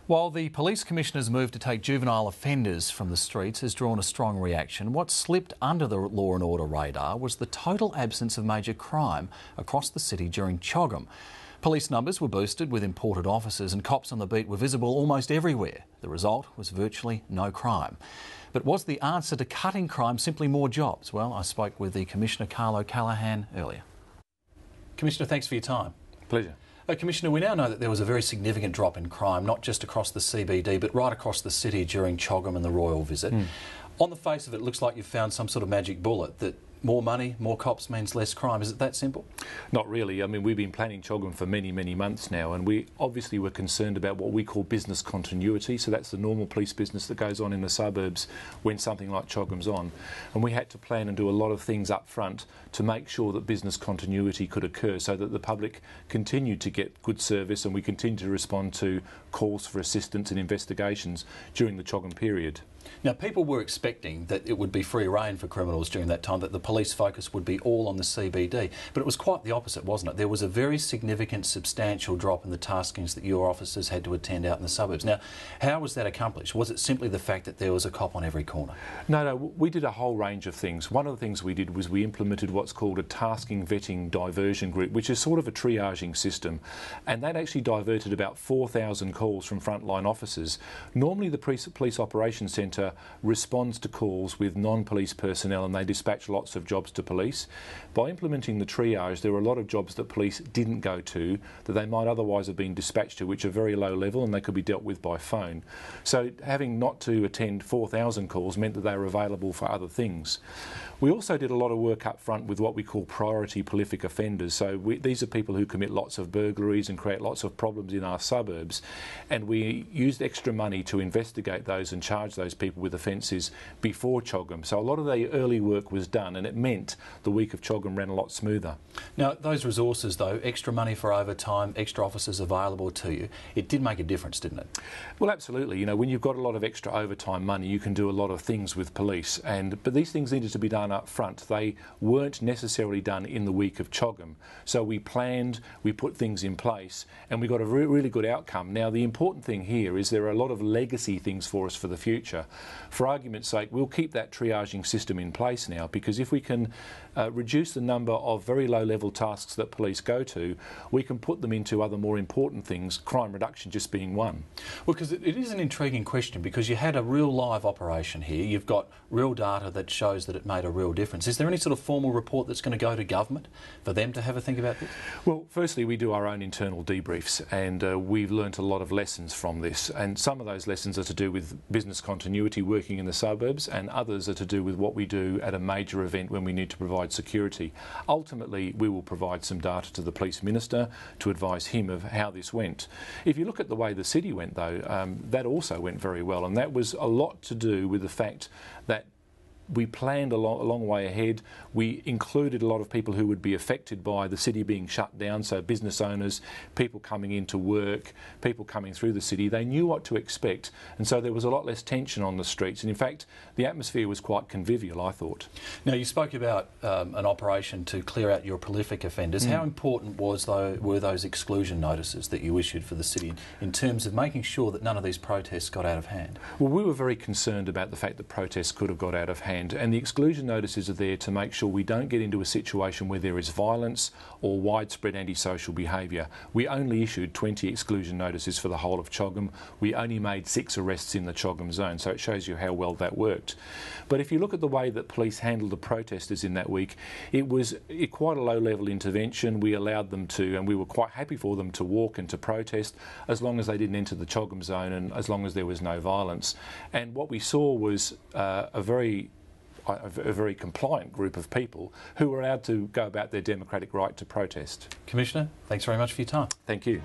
While the Police Commissioner's move to take juvenile offenders from the streets has drawn a strong reaction, what slipped under the law and order radar was the total absence of major crime across the city during CHOGM. Police numbers were boosted with imported officers and cops on the beat were visible almost everywhere. The result was virtually no crime. But was the answer to cutting crime simply more jobs? Well, I spoke with the Commissioner, Karl O'Callaghan, earlier. Commissioner, thanks for your time. Pleasure. Commissioner, we now know that there was a very significant drop in crime, not just across the CBD, but right across the city during CHOGM and the royal visit. On the face of it, it looks like you've found some sort of magic bullet, that more money, more cops means less crime. Is it that simple? Not really. I mean, we've been planning CHOGM for many months now, and we obviously were concerned about what we call business continuity. So that's the normal police business that goes on in the suburbs when something like CHOGM's on. And we had to plan and do a lot of things up front to make sure that business continuity could occur so that the public continued to get good service and we continued to respond to calls for assistance and investigations during the CHOGM period. Now, people were expecting that it would be free rein for criminals during that time, that the police focus would be all on the CBD. But it was quite the opposite, wasn't it? There was a very significant, substantial drop in the taskings that your officers had to attend out in the suburbs. Now, how was that accomplished? Was it simply the fact that there was a cop on every corner? No, we did a whole range of things. One of the things we did was we implemented what's called a tasking, vetting, diversion group, which is sort of a triaging system. And that actually diverted about 4,000 calls from frontline officers. Normally the Police Operations Centre responds to calls with non-police personnel and they dispatch lots of jobs to police. By implementing the triage, there were a lot of jobs that police didn't go to that they might otherwise have been dispatched to, which are very low level and they could be dealt with by phone. So having not to attend 4,000 calls meant that they were available for other things. We also did a lot of work up front with what we call priority prolific offenders. So these are people who commit lots of burglaries and create lots of problems in our suburbs, and we used extra money to investigate those and charge those people with offences before CHOGM. So a lot of the early work was done and it meant the week of CHOGM ran a lot smoother. Now, those resources though, extra money for overtime, extra officers available to you, it did make a difference, didn't it? Well, absolutely. You know, when you've got a lot of extra overtime money, you can do a lot of things with police, but these things needed to be done up front. They weren't necessarily done in the week of CHOGM. So we planned, we put things in place, and we got a really good outcome. Now, the important thing here is there are a lot of legacy things for us for the future. For argument's sake, we'll keep that triaging system in place now, because if we can reduce the number of very low-level tasks that police go to, we can put them into other more important things, crime reduction just being one. Well, because it is an intriguing question, because you had a real live operation here. You've got real data that shows that it made a real difference. Is there any sort of formal report that's going to go to government for them to have a think about this? Well, firstly, we do our own internal debriefs, and we've learnt a lot of lessons from this. And some of those lessons are to do with business continuity working in the suburbs, and others are to do with what we do at a major event when we need to provide security. Ultimately, we will provide some data to the Police Minister to advise him of how this went. If you look at the way the city went, though, that also went very well, and that was a lot to do with the fact that we planned a long way ahead. We included a lot of people who would be affected by the city being shut down, so business owners, people coming into work, people coming through the city. They knew what to expect, and so there was a lot less tension on the streets. And in fact, the atmosphere was quite convivial, I thought. Now, you spoke about an operation to clear out your prolific offenders. How important were those exclusion notices that you issued for the city in terms of making sure that none of these protests got out of hand? Well, we were very concerned about the fact that protests could have got out of hand. And the exclusion notices are there to make sure we don't get into a situation where there is violence or widespread antisocial behaviour. We only issued 20 exclusion notices for the whole of CHOGM. We only made 6 arrests in the CHOGM zone, so it shows you how well that worked. But if you look at the way that police handled the protesters in that week, it was quite a low-level intervention. We allowed them to, and we were quite happy for them to walk and to protest as long as they didn't enter the CHOGM zone and as long as there was no violence. And what we saw was a very compliant group of people who were allowed to go about their democratic right to protest. Commissioner, thanks very much for your time. Thank you.